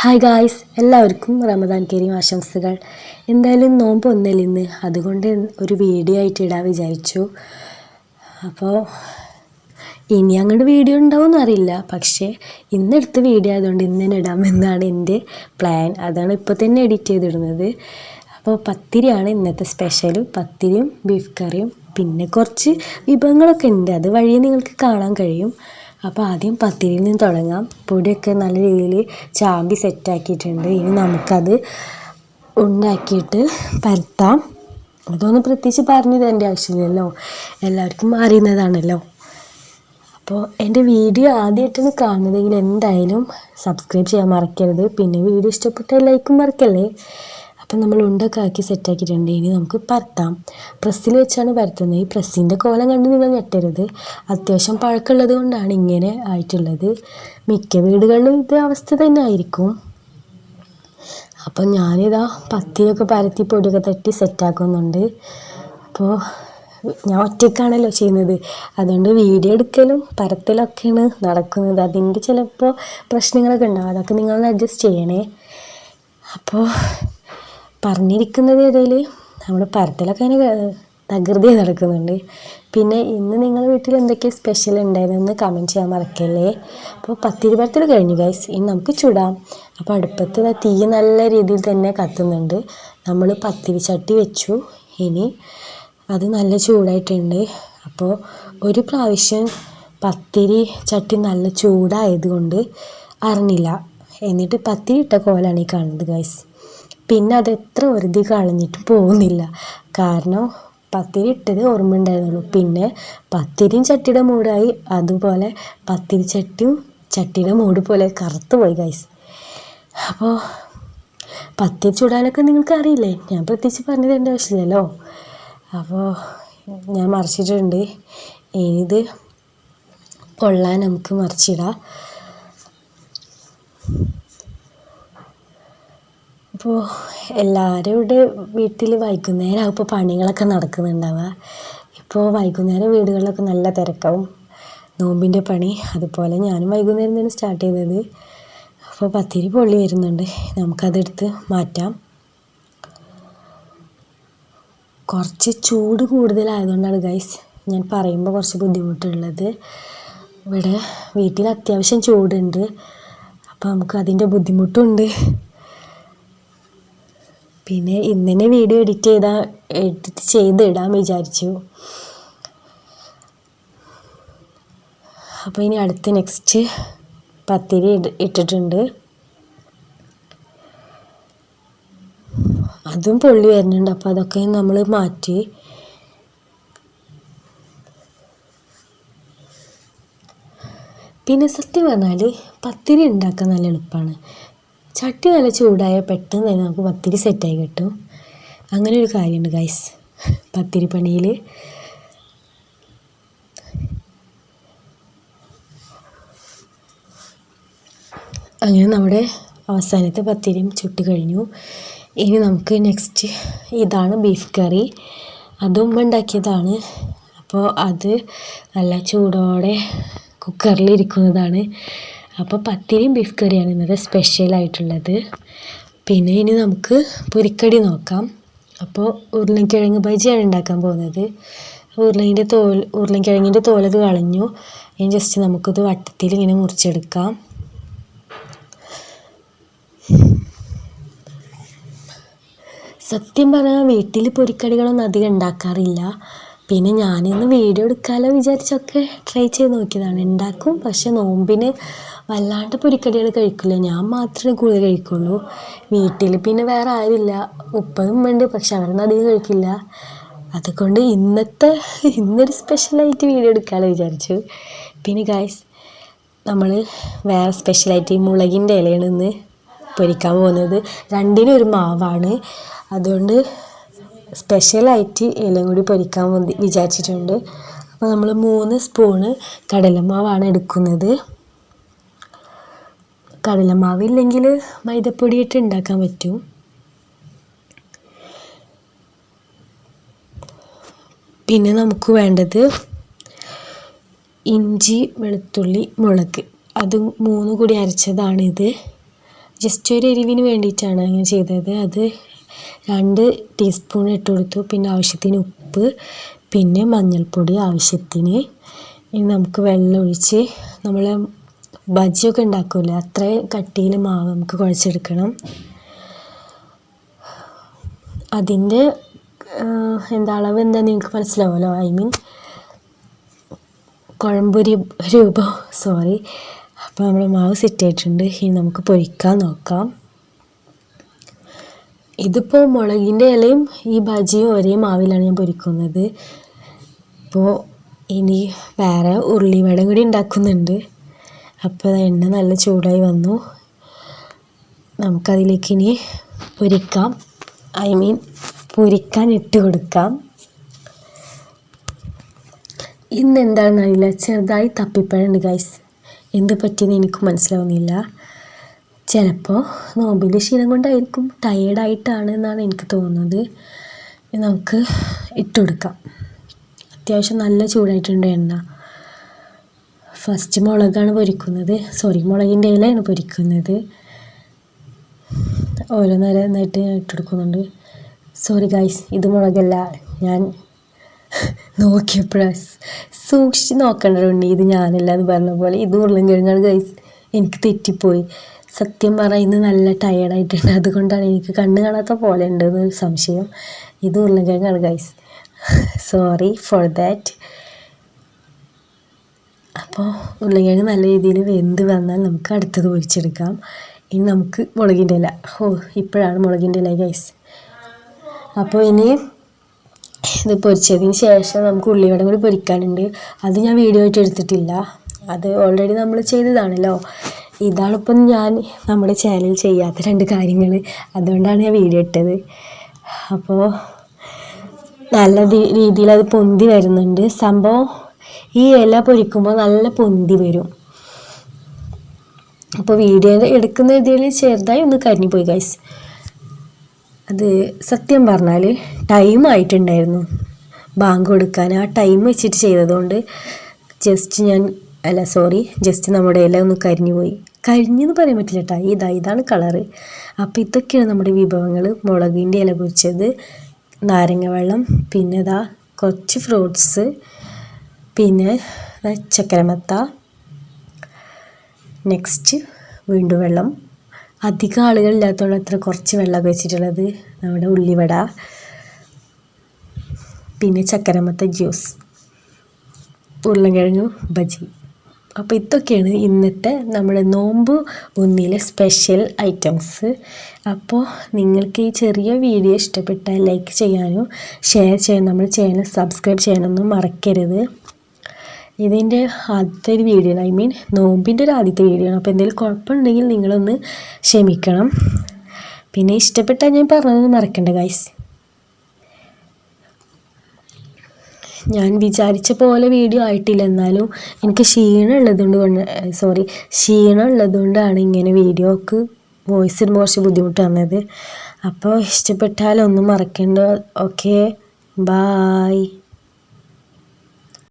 Hi guys, എല്ലാവർക്കും റമദാൻ കരീം ആശംസകൾ. എന്തായാലും നോമ്പ് ഒന്നല്ല ഇന്ന്, അതുകൊണ്ട് ഒരു വീഡിയോ ആയിട്ട് ഇടാൻ വിചാരിച്ചു. അപ്പോൾ ഇനി അങ്ങോട്ട് വീഡിയോ ഉണ്ടാവുമെന്ന് അറിയില്ല, പക്ഷേ ഇന്നെടുത്ത വീഡിയോ ആയതുകൊണ്ട് ഇന്ന് തന്നെ ഇടാമെന്നാണ് എൻ്റെ പ്ലാൻ. അതാണ് ഇപ്പോൾ തന്നെ എഡിറ്റ് ചെയ്തിടുന്നത്. അപ്പോൾ പത്തിരിയാണ് ഇന്നത്തെ സ്പെഷ്യൽ. പത്തിരിയും ബീഫ് കറിയും പിന്നെ കുറച്ച് വിഭവങ്ങളൊക്കെ ഉണ്ട്, അത് വഴിയെ നിങ്ങൾക്ക് കാണാൻ കഴിയും. അപ്പോൾ ആദ്യം പത്തിരിയിൽ നിന്ന് തുടങ്ങാം. പൊടിയൊക്കെ നല്ല രീതിയിൽ ചാമ്പി സെറ്റാക്കിയിട്ടുണ്ട്. ഇനി നമുക്കത് ഉണ്ടാക്കിയിട്ട് പരത്താം. അതൊന്നും പ്രത്യേകിച്ച് പറഞ്ഞു തരേണ്ട ആവശ്യമില്ലല്ലോ, എല്ലാവർക്കും അറിയുന്നതാണല്ലോ. അപ്പോൾ എൻ്റെ വീഡിയോ ആദ്യമായിട്ടാണ് കാണുന്നതെങ്കിൽ എന്തായാലും സബ്സ്ക്രൈബ് ചെയ്യാൻ മറക്കരുത്. പിന്നെ വീഡിയോ ഇഷ്ടപ്പെട്ടാൽ ലൈക്കും മറക്കല്ലേ. അപ്പം നമ്മൾ ഉണ്ടൊക്കെ ആക്കി സെറ്റാക്കിയിട്ടുണ്ട്. ഇനി നമുക്ക് പരത്താം. പ്രസ്സിൽ വെച്ചാണ് പരത്തുന്നത്. ഈ പ്രസ്സിൻ്റെ കോലം കണ്ട് നിങ്ങൾ ഞെട്ടരുത്, അത്യാവശ്യം പഴക്കമുള്ളത് കൊണ്ടാണ് ഇങ്ങനെ ആയിട്ടുള്ളത്. മിക്ക വീടുകളിലും ഇതേ അവസ്ഥ തന്നെ ആയിരിക്കും. അപ്പം ഞാനിതാ പത്തിരിയൊക്കെ പരത്തി പൊടിയൊക്കെ തട്ടി സെറ്റാക്കുന്നുണ്ട്. അപ്പോൾ ഞാൻ ഒറ്റയ്ക്കാണല്ലോ ചെയ്യുന്നത്, അതുകൊണ്ട് വീഡിയോ എടുക്കലും പരത്തലൊക്കെയാണ് നടക്കുന്നത്. അതിൻ്റെ ചിലപ്പോൾ പ്രശ്നങ്ങളൊക്കെ ഉണ്ടാവും, അതൊക്കെ നിങ്ങളൊന്ന് അഡ്ജസ്റ്റ് ചെയ്യണേ. അപ്പോൾ പറഞ്ഞിരിക്കുന്നതിനിടയിൽ നമ്മൾ പരത്തലൊക്കെ അങ്ങനെ തകൃതി നടക്കുന്നുണ്ട്. പിന്നെ ഇന്ന് നിങ്ങളുടെ വീട്ടിൽ എന്തൊക്കെ സ്പെഷ്യൽ ഉണ്ടായതെന്ന് കമൻറ്റ് ചെയ്യാൻ മറക്കല്ലേ. അപ്പോൾ പത്തിരി പരത്തൽ കഴിഞ്ഞു ഗൈസ്, ഇനി നമുക്ക് ചുടാം. അപ്പോൾ അടുപ്പത്ത് തീ നല്ല രീതിയിൽ തന്നെ കത്തുന്നുണ്ട്. നമ്മൾ പത്തിരി ചട്ടി വെച്ചു. ഇനി അത് നല്ല ചൂടായിട്ടുണ്ട്. അപ്പോൾ ഒരു പ്രാവശ്യം പത്തിരി ചട്ടി നല്ല ചൂടായതുകൊണ്ട് അറിഞ്ഞില്ല, എന്നിട്ട് പത്തിരി ഇട്ട കോലാണ് ഈ കാണുന്നത് ഗൈസ്. പിന്നെ അത് എത്ര വെറുതെ കളഞ്ഞിട്ട് പോകുന്നില്ല, കാരണം പത്തിരി ഇട്ടത് ഓർമ്മ ഉണ്ടായിരുന്നുള്ളൂ. പിന്നെ പത്തിരിയും ചട്ടിയുടെ മൂടായി, അതുപോലെ പത്തിരി ചട്ടിയും ചട്ടിയുടെ മൂട് പോലെ കറുത്ത് പോയി ഗൈസ്. അപ്പോൾ പത്തിരി ചൂടാനൊക്കെ നിങ്ങൾക്ക് അറിയില്ലേ, ഞാൻ പ്രത്യേകിച്ച് പറഞ്ഞു തരേണ്ട ആവശ്യമില്ലല്ലോ. അപ്പോൾ ഞാൻ മറിച്ചിട്ടുണ്ട്. ഇനിയിത് കൊള്ളാൻ നമുക്ക് മറിച്ചിടാം. അപ്പോൾ എല്ലാവരുടെ വീട്ടിൽ വൈകുന്നേരം ഇപ്പോൾ പണികളൊക്കെ നടക്കുന്നുണ്ടാവുക. ഇപ്പോൾ വൈകുന്നേരം വീടുകളിലൊക്കെ നല്ല തിരക്കാവും, നോമ്പിൻ്റെ പണി. അതുപോലെ ഞാനും വൈകുന്നേരം തന്നെ സ്റ്റാർട്ട് ചെയ്തത്. അപ്പോൾ പത്തിരി പൊള്ളി വരുന്നുണ്ട്, നമുക്കതെടുത്ത് മാറ്റാം. കുറച്ച് ചൂട് കൂടുതലായതുകൊണ്ടാണ് ഗൈസ് ഞാൻ പറയുമ്പോൾ കുറച്ച് ബുദ്ധിമുട്ടുള്ളത്. ഇവിടെ വീട്ടിൽ അത്യാവശ്യം ചൂടുണ്ട്, അപ്പോൾ നമുക്ക് അതിൻ്റെ ബുദ്ധിമുട്ടുണ്ട്. പിന്നെ ഇന്നെ വീഡിയോ എഡിറ്റ് ചെയ്തിടാൻ വിചാരിച്ചു. അപ്പോൾ ഇനി അടുത്ത് നെക്സ്റ്റ് പത്തിരി ഇട്ടിട്ടുണ്ട്. അതും പൊള്ളി വരുന്നുണ്ട്, അപ്പോൾ അതൊക്കെ നമ്മൾ മാറ്റി. പിന്നെ സത്യം പറഞ്ഞാൽ പത്തിരി ഉണ്ടാക്കാൻ നല്ല എളുപ്പമാണ്. ചട്ടി നല്ല ചൂടായ പെട്ടെന്ന് തന്നെ നമുക്ക് പത്തിരി സെറ്റായി കിട്ടും. അങ്ങനെ ഒരു കാര്യമുണ്ട് ഗൈസ് പത്തിരി പണിയിൽ. അങ്ങനെ നമ്മുടെ അവസാനത്തെ പത്തിരിയും ചുട്ട് കഴിഞ്ഞു. ഇനി നമുക്ക് നെക്സ്റ്റ് ഇതാണ് ബീഫ് കറി. അതും ഉണ്ടാക്കിയതാണ്. അപ്പോൾ അത് നല്ല ചൂടോടെ കുക്കറിലിരിക്കുന്നതാണ്. അപ്പോൾ പത്തിരിയും ബീഫ് കറിയാണ് ഇന്നത്തെ സ്പെഷ്യലായിട്ടുള്ളത്. പിന്നെ ഇനി നമുക്ക് പൊരിക്കടി നോക്കാം. അപ്പോൾ ഉരുളൻകിഴങ്ങ് ബജിയാണ് ഉണ്ടാക്കാൻ പോകുന്നത്. ഉരുളൻകിഴങ്ങിൻ്റെ തോലൊക്കെ കളഞ്ഞു. ഇനി ജസ്റ്റ് നമുക്കിത് വട്ടത്തിൽ ഇങ്ങനെ മുറിച്ചെടുക്കാം. സത്യം പറഞ്ഞാൽ വീട്ടിൽ പൊരിക്കടികളൊന്നും അധികം ഉണ്ടാക്കാറില്ല. പിന്നെ ഞാനിന്ന് വീഡിയോ എടുക്കാമല്ലോ വിചാരിച്ചൊക്കെ ട്രൈ ചെയ്ത് നോക്കിയതാണ്. ഉണ്ടാക്കും, പക്ഷെ നോമ്പിന് വല്ലാണ്ട് പൊരിക്കടികൾ കഴിക്കില്ല, ഞാൻ മാത്രമേ കൂടുതൽ കഴിക്കുള്ളൂ. വീട്ടിൽ പിന്നെ വേറെ ആരുമില്ല, ഉപ്പയും ഉണ്ട്, പക്ഷെ അവരൊന്നും അധികം കഴിക്കില്ല. അതുകൊണ്ട് ഇന്നൊരു സ്പെഷ്യലായിട്ട് വീഡിയോ എടുക്കാമല്ലോ വിചാരിച്ചു. പിന്നെ ഗൈസ് നമ്മൾ വേറെ സ്പെഷ്യലായിട്ട് ഈ മുളകിൻ്റെ ഇലയാണ് ഇന്ന് പൊരിക്കാൻ പോകുന്നത്. രണ്ടിനും ഒരു മാവാണ്, അതുകൊണ്ട് സ്പെഷ്യലായിട്ട് ഇലയും കൂടി പൊരിക്കാൻ വിചാരിച്ചിട്ടുണ്ട്. അപ്പോൾ നമ്മൾ 3 സ്പൂണ് കടലമാവാണ് എടുക്കുന്നത്. കടലമാവ് ഇല്ലെങ്കിൽ മൈദപ്പൊടിയിട്ട് ഉണ്ടാക്കാൻ പറ്റും. പിന്നെ നമുക്ക് വേണ്ടത് ഇഞ്ചി, വെളുത്തുള്ളി, മുളക്, അത് 3 കൂടി അരച്ചതാണിത്. ജസ്റ്റ് ഒരു എരിവിന് വേണ്ടിയിട്ടാണ് അങ്ങനെ ചെയ്തത്. അത് 2 ടീസ്പൂൺ ഇട്ട് കൊടുത്തു. പിന്നെ ആവശ്യത്തിന് ഉപ്പ്, പിന്നെ മഞ്ഞൾപ്പൊടി ആവശ്യത്തിന്. ഇനി നമുക്ക് വെള്ളം ഒഴിച്ച് നമ്മൾ ബജിയൊക്കെ ഉണ്ടാക്കില്ലേ അത്രയും കട്ടിയിൽ മാവ് നമുക്ക് കുഴച്ചെടുക്കണം. അതിൻ്റെ അളവ് എന്താണെന്ന് നിങ്ങൾക്ക് മനസ്സിലാവുമല്ലോ. ഐ മീൻ കുഴമ്പ് രൂപം. സോറി. അപ്പോൾ നമ്മൾ മാവ് സെറ്റ് ആയിട്ടുണ്ട്. ഇനി നമുക്ക് പൊരിക്കാൻ നോക്കാം. ഇതിപ്പോൾ മുളകിൻ്റെ ഇലയും ഈ ബജിയും ഒരേ മാവിലാണ് ഞാൻ പൊരിക്കുന്നത്. ഇപ്പോൾ ഇനി വേറെ ഉള്ളിവട കൂടി ഉണ്ടാക്കുന്നുണ്ട്. അപ്പോൾ എണ്ണ നല്ല ചൂടായി വന്നു. നമുക്കതിലേക്ക് ഇനി പൊരിക്കാൻ ഇട്ട് കൊടുക്കാം. ഇന്ന് എന്താണെന്നറിയില്ല, ചെറുതായി തപ്പിപ്പഴുണ്ട് ഗൈസ്. എന്ത് പറ്റിയെന്ന് എനിക്ക് മനസ്സിലാവുന്നില്ല. ചിലപ്പോൾ നോമ്പിൻ്റെ ക്ഷീണം കൊണ്ടായിരിക്കും, ടയേർഡായിട്ടാണ് എന്നാണ് എനിക്ക് തോന്നുന്നത്. നമുക്ക് ഇട്ട് കൊടുക്കാം. അത്യാവശ്യം നല്ല ചൂടായിട്ടുണ്ട് എണ്ണ. ഫസ്റ്റ് മുളകാണ് പൊരിക്കുന്നത്. മുളകിൻ്റെ ഇലയാണ് പൊരിക്കുന്നത്. ഓരോന്നോരോന്നായിട്ട് ഇട്ട് കൊടുക്കുന്നുണ്ട്. സോറി ഗൈസ്, ഇത് മുളകല്ല. ഞാൻ നോക്കിയപ്പോഴാണ് സൂക്ഷിച്ച് നോക്കണ്ടുണ്ട്. ഇത് ഞാനല്ല എന്ന് പറഞ്ഞ പോലെ ഇത് ഉരുളൻകിഴങ്ങാണ് ഗൈസ്. എനിക്ക് തെറ്റിപ്പോയി. സത്യം പറഞ്ഞാൽ ഇന്ന് നല്ല ടയേർഡായിട്ടുണ്ട്. അതുകൊണ്ടാണ് എനിക്ക് കണ്ണ് കാണാത്ത പോലെ ഉണ്ടെന്നൊരു സംശയം. ഇത് ഉരുളൻകിഴങ്ങാണ് ഗൈസ്. Sorry for that. അപ്പോൾ ഉരുളൻകിഴങ്ങ് നല്ല രീതിയിൽ വെന്ത് വന്നാൽ നമുക്ക് അടുത്തത് പൊരിച്ചെടുക്കാം. ഇനി നമുക്ക് മുളകിൻ്റെ ഇല. ഇപ്പോഴാണ് മുളകിൻ്റെ ഇല ഗൈസ്. അപ്പോൾ ഇനി ഇത് പൊരിച്ചതിന് ശേഷം നമുക്ക് ഉള്ളിവട കൂടി പൊരിക്കാനുണ്ട്. അത് ഞാൻ വീഡിയോ ആയിട്ട് എടുത്തിട്ടില്ല. അത് ഓൾറെഡി നമ്മൾ ചെയ്തതാണല്ലോ. ഇതാണിപ്പം ഞാൻ നമ്മുടെ ചാനലിൽ ചെയ്യാത്ത 2 കാര്യങ്ങൾ. അതുകൊണ്ടാണ് ഞാൻ വീഡിയോ ഇട്ടത്. അപ്പോൾ നല്ല രീതിയിൽ അത് പൊന്തി വരുന്നുണ്ട്. സംഭവം ഈ ഇല പൊരിക്കുമ്പോൾ നല്ല പൊന്തി വരും. അപ്പോൾ വീഡിയോ എടുക്കുന്ന ഇതിൽ ചെറുതായി ഒന്ന് കരിഞ്ഞു പോയി ഗൈസ്. അത് സത്യം പറഞ്ഞാൽ ടൈം ആയിട്ടുണ്ടായിരുന്നു ബാങ്ക് കൊടുക്കാൻ. ആ ടൈം വെച്ചിട്ട് ചെയ്തതുകൊണ്ട് ജസ്റ്റ് നമ്മുടെ ഇല ഒന്ന് കരിഞ്ഞു പോയി. കരിഞ്ഞെന്ന് പറയാൻ പറ്റില്ല കേട്ടോ. ഇതാണ് കളറ്. അപ്പോൾ ഇതൊക്കെയാണ് നമ്മുടെ വിഭവങ്ങൾ. മുളകിൻ്റെ ഇല പൊരിച്ചത്, നാരങ്ങ വെള്ളം, പിന്നെ കുറച്ച് ഫ്രൂട്ട്സ്, പിന്നെ ചക്കരമത്ത, നെക്സ്റ്റ് വീണ്ടും വെള്ളം. അധികം ആളുകളില്ലാത്തതുകൊണ്ട് അത്ര കുറച്ച് വെള്ളമൊക്കെ വെച്ചിട്ടുള്ളത്. നമ്മുടെ ഉള്ളിവട, പിന്നെ ചക്കരമത്ത ജ്യൂസ്, ഉരുളൻകിഴങ്ങ് ബജി. അപ്പോൾ ഇതൊക്കെയാണ് ഇന്നത്തെ നമ്മുടെ നോമ്പ് 1 സ്പെഷ്യൽ ഐറ്റംസ്. അപ്പോൾ നിങ്ങൾക്ക് ഈ ചെറിയ വീഡിയോ ഇഷ്ടപ്പെട്ടാൽ ലൈക്ക് ചെയ്യാനും ഷെയർ ചെയ്യാനും നമ്മുടെ ചാനൽ സബ്സ്ക്രൈബ് ചെയ്യാനൊന്നും മറക്കരുത്. ഇതിൻ്റെ ആദ്യത്തെ ഒരു വീഡിയോ, ഐ മീൻ നോമ്പിൻ്റെ ഒരു ആദ്യത്തെ വീഡിയോ ആണ്. അപ്പോൾ എന്തെങ്കിലും കുഴപ്പമുണ്ടെങ്കിൽ നിങ്ങളൊന്ന് ക്ഷമിക്കണം. പിന്നെ ഇഷ്ടപ്പെട്ടാൽ ഞാൻ പറഞ്ഞതൊന്നും മറക്കണ്ട ഗൈസ്. ഞാൻ വിചാരിച്ച പോലെ വീഡിയോ ആയിട്ടില്ല. എന്നാലും എനിക്ക് ക്ഷീണം ഉള്ളതുകൊണ്ടാണ് ഇങ്ങനെ വീഡിയോക്ക് വോയിസ് ഇടുമ്പോൾ കുറച്ച് ബുദ്ധിമുട്ട് വന്നത്. അപ്പോൾ ഇഷ്ടപ്പെട്ടാലൊന്നും മറക്കണ്ട. Okay, bye.